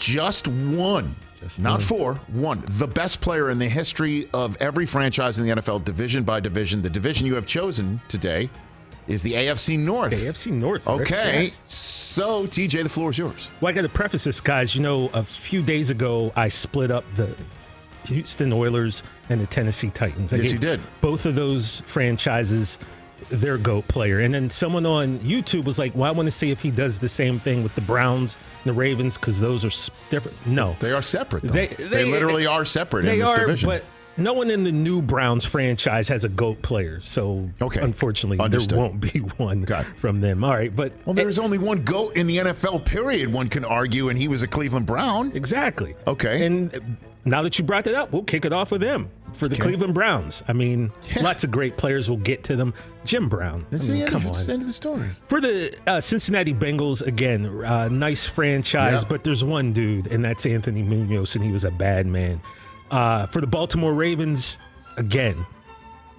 just one. Not four, one. The best player in the history of every franchise in the NFL, division by division. The division you have chosen today is the AFC North. The AFC North. Okay, Yes. so TJ, the floor is yours. Well, I got to preface this, guys. A few days ago, I split up the Houston Oilers and the Tennessee Titans. Yes, you did. Both of those franchises, their GOAT player. And then someone on YouTube was like, well, I want to see if he does the same thing with the Browns and the Ravens because those are different. No. They are separate, though. They literally are separate in this division. But no one in the new Browns franchise has a GOAT player. So, unfortunately, there won't be one from them. All right. But there's only one GOAT in the NFL, period, one can argue, and he was a Cleveland Brown. Exactly. Okay. And now that you brought that up, we'll kick it off with him for the Cleveland Browns. I mean, lots of great players. We'll get to them. Jim Brown. That's the end of the story. For the Cincinnati Bengals, again, nice franchise, but there's one dude, and that's Anthony Munoz, and he was a bad man. For the Baltimore Ravens, again,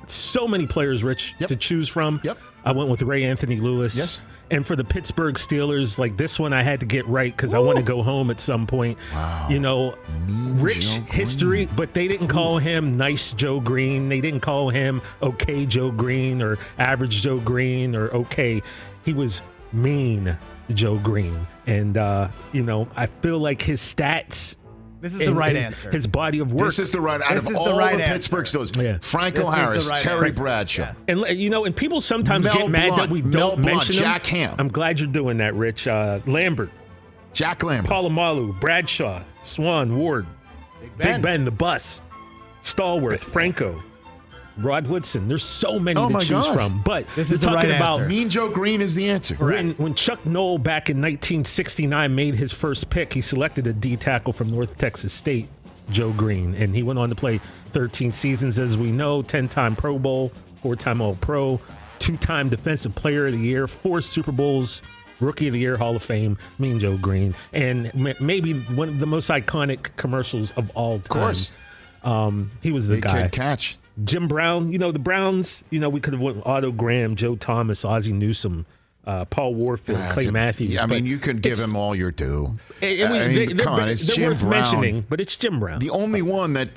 so many players, Rich, to choose from. I went with Ray Anthony Lewis. Yes. And for the Pittsburgh Steelers, like this one I had to get right because I want to go home at some point. Wow. Rich history, but they didn't call him Nice Joe Green. They didn't call him Okay Joe Green or Average Joe Green or Okay. He was Mean Joe Green. And, I feel like his stats... This is the right answer. His body of work. This is the right out of all the Pittsburgh Steelers. Franco Harris, Terry Bradshaw. Yes. And and people sometimes get mad that we don't mention them. Jack Ham. I'm glad you're doing that, Rich. Lambert. Jack Lambert. Palomalu, Bradshaw, Swan, Ward, Big Ben, the Bus, Stallworth, Franco, Rod Woodson. There's so many to choose from. But this is the right about answer. Mean Joe Green is the answer. When Chuck Noll back in 1969 made his first pick, he selected a D tackle from North Texas State, Joe Green, and he went on to play 13 seasons, as we know, 10-time Pro Bowl, 4-time All-Pro, 2-time Defensive Player of the Year, 4 Super Bowls, Rookie of the Year, Hall of Fame, Mean Joe Green, and maybe one of the most iconic commercials of all time. Of course. He was the guy. Can't catch. Jim Brown, the Browns, we could have went with Otto Graham, Joe Thomas, Ozzie Newsome, Paul Warfield, Clay Matthews. I mean, you could give him all your due. Come on, it's Jim worth Brown. mentioning, but it's Jim Brown. The only one a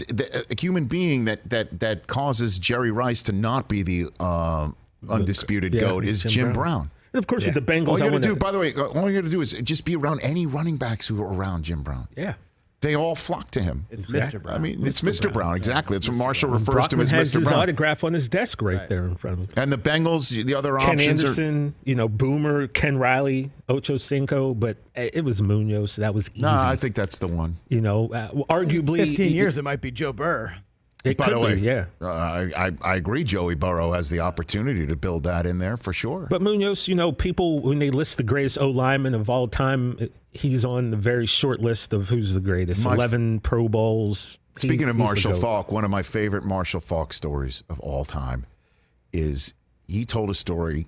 human being that causes Jerry Rice to not be the undisputed GOAT is Jim Brown. And of course, with the Bengals, by the way, all you got to do is just be around any running backs who are around Jim Brown. Yeah. They all flock to him. It's Mr. Brown. I mean, it's Mr. Brown. Exactly. That's what Marshall refers to him as has Mr. his Brown. autograph on his desk right there in front of him. And the Bengals, the other Ken options Anderson, Boomer, Ken Riley, Ocho Cinco, but it was Munoz, so that was easy. No, I think that's the one. Arguably, 15 years, it might be Joe Burr. It By could the way, be, yeah. I agree. Joey Burrow has the opportunity to build that in there for sure. But Munoz, people, when they list the greatest O-lineman of all time, he's on the very short list of who's the greatest. 11 Pro Bowls. Speaking of Marshall Faulk, one of my favorite Marshall Faulk stories of all time is he told a story,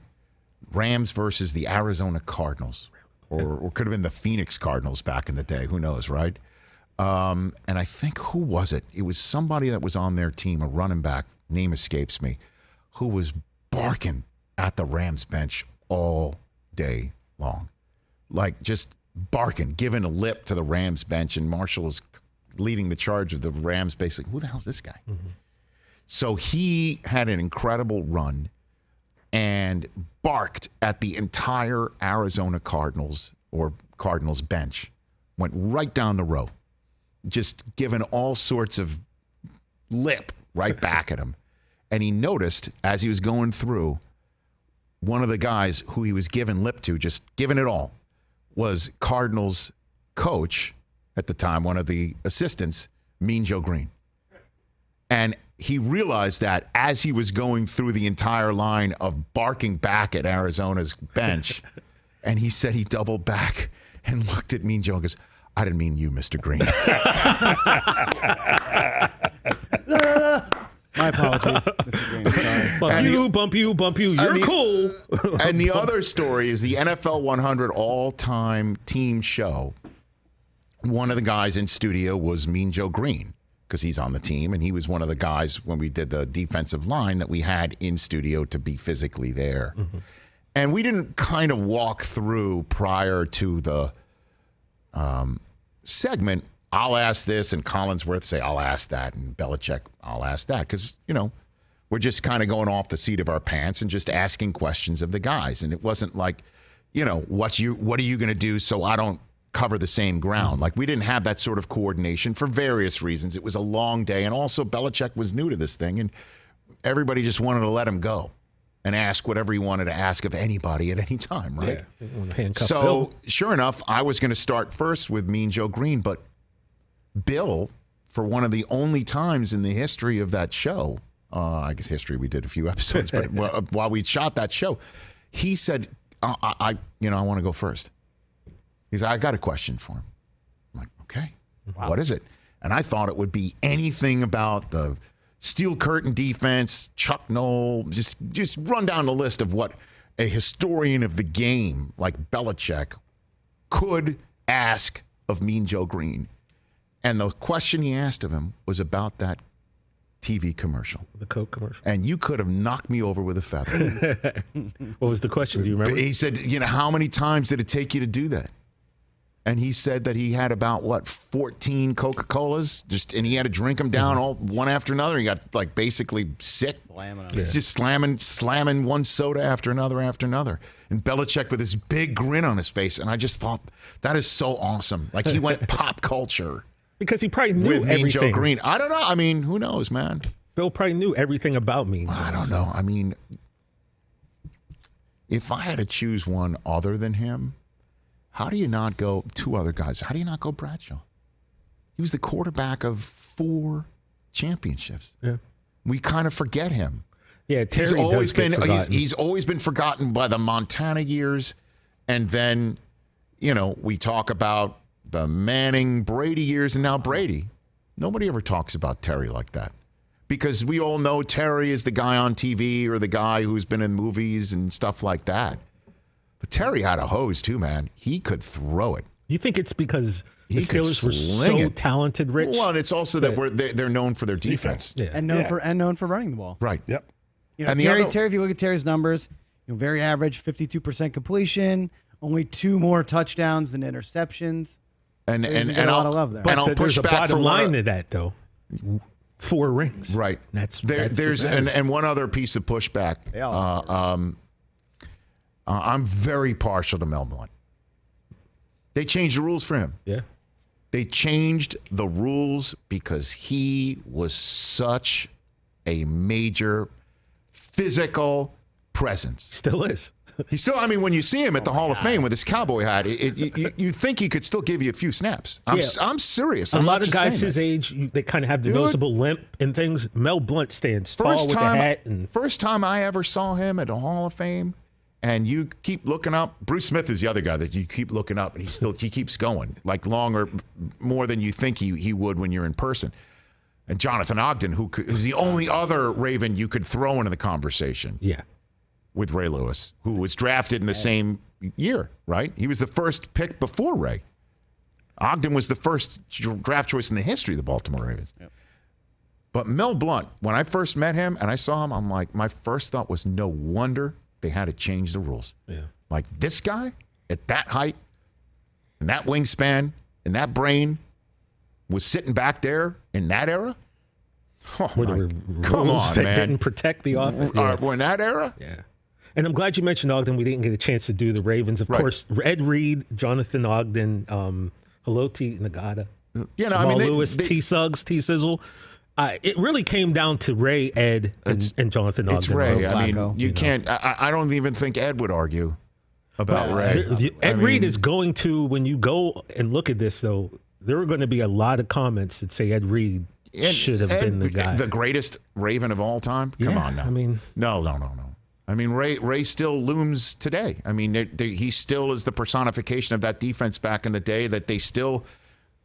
Rams versus the Arizona Cardinals, or could have been the Phoenix Cardinals back in the day. Who knows, right? And I think, who was it? It was somebody that was on their team, a running back, name escapes me, who was barking at the Rams bench all day long. Like just barking, giving a lip to the Rams bench, and Marshall was leading the charge of the Rams, basically. Who the hell's this guy? Mm-hmm. So he had an incredible run and barked at the entire Arizona Cardinals bench, went right down the row, just giving all sorts of lip right back at him. And he noticed as he was going through, one of the guys who he was giving lip to, just giving it all, was Cardinals coach at the time, one of the assistants, Mean Joe Green. And he realized that as he was going through the entire line of barking back at Arizona's bench, and he said he doubled back and looked at Mean Joe and goes, I didn't mean you, Mr. Green. My apologies, Mr. Green. Sorry. Bump you. You're cool. And the other story is the NFL 100 all-time team show. One of the guys in studio was Mean Joe Green, because he's on the team, and he was one of the guys when we did the defensive line that we had in studio to be physically there. Mm-hmm. And we didn't kind of walk through prior to the segment, I'll ask this, and Collinsworth say, I'll ask that, and Belichick, I'll ask that. Because, we're just kind of going off the seat of our pants and just asking questions of the guys. And it wasn't like, what are you going to do so I don't cover the same ground? Like, we didn't have that sort of coordination for various reasons. It was a long day. And also, Belichick was new to this thing, and everybody just wanted to let him go and ask whatever he wanted to ask of anybody at any time, right? Yeah. So, sure enough, I was going to start first with Mean Joe Green, but Bill, for one of the only times in the history of that show, I guess history, we did a few episodes, but while we shot that show, he said, I want to go first. He said, I got a question for him. I'm like, okay, What is it? And I thought it would be anything about the steel curtain defense, Chuck Noll, just run down the list of what a historian of the game like Belichick could ask of Mean Joe Green. And the question he asked of him was about that TV commercial. The Coke commercial. And you could have knocked me over with a feather. What was the question? Do you remember? He said, how many times did it take you to do that? And he said that he had about, 14 Coca-Colas, and he had to drink them down all one after another. He got, basically sick. Slamming Just slamming one soda after another. And Belichick with this big grin on his face. And I just thought, that is so awesome. Like, he went pop culture. Because he probably knew with everything. Mean Joe Green. I don't know. I mean, who knows, man? Bill probably knew everything about Mean Joe. I don't know. I mean, if I had to choose one other than him, how do you not go two other guys? How do you not go Bradshaw? He was the quarterback of 4 championships. Yeah. We kind of forget him. Yeah, Terry does get forgotten. He's always been forgotten by the Montana years. And then, we talk about the Manning Brady years, and now Brady. Nobody ever talks about Terry like that. Because we all know Terry is the guy on TV or the guy who's been in movies and stuff like that. But Terry had a hose too, man. He could throw it. You think it's because the Steelers were so talented, Rich? Well, and it's also that they're known for their defense. Yeah. And known for running the ball. Right. Yep. And Terry, if you look at Terry's numbers, very average, 52% completion, only 2 more touchdowns than interceptions. And a lot of love there. But there's a bottom line to that, though. 4 rings. Right. That's there's and one other piece of pushback. I'm very partial to Mel Blount. They changed the rules for him. Yeah. They changed the rules because he was such a major physical presence. Still is. He still, when you see him at the Hall of Fame with his cowboy hat, you think he could still give you a few snaps. I'm serious. A lot of guys his age, they kind of have the noticeable limp and things. Mel Blount stands tall with the hat. First time I ever saw him at the Hall of Fame, and you keep looking up. Bruce Smith is the other guy that you keep looking up, and he keeps going, like longer, more than you think he would when you're in person. And Jonathan Ogden, who is the only other Raven you could throw into the conversation. Yeah. With Ray Lewis, who was drafted in the same year, right? He was the first pick before Ray. Ogden was the first draft choice in the history of the Baltimore Ravens. Yep. But Mel Blount, when I first met him and I saw him, I'm like, my first thought was no wonder they had to change the rules. Yeah. Like, this guy at that height and that wingspan and that brain was sitting back there in that era? Oh, where there were rules that didn't protect the offense. We're in that era? Yeah. And I'm glad you mentioned Ogden. We didn't get a chance to do the Ravens. Of course, Ed Reed, Jonathan Ogden, Haloti Nagata, Jamal Lewis, T-Suggs, T-Sizzle. It really came down to Ray, Ed, and Jonathan Ogden. It's Ray. You can't. I don't even think Ed would argue about Ray. Ed Reed is going to, when you go and look at this, though, there are going to be a lot of comments that say Ed Reed should have been the guy. The greatest Raven of all time? Come on now. No. Ray still looms today. He still is the personification of that defense back in the day that they still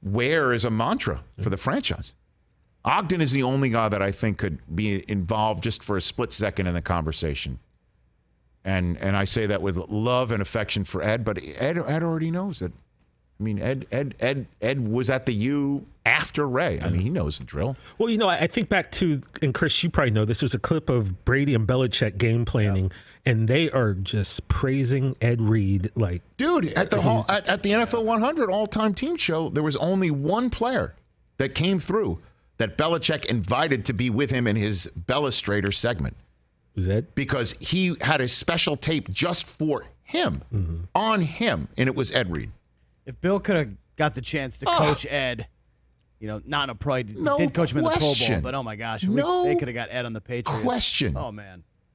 wear as a mantra for the franchise. Ogden is the only guy that I think could be involved just for a split second in the conversation. And I say that with love and affection for Ed, but Ed already knows that. Ed was at the U after after Ray. I mean, he knows the drill. Well, I think back to, and Chris, you probably know this was a clip of Brady and Belichick game planning, and they are just praising Ed Reed like, dude, at the NFL 100 all-time team show, there was only one player that came through that Belichick invited to be with him in his Bellustrator segment. Was Ed? Because he had a special tape just for him, on him, and it was Ed Reed. If Bill could have got the chance to coach Ed, not in a pro, No did coach him in the Pro Bowl, question. but oh my gosh, No they could have got Ed on the Patriots. Question. Oh man.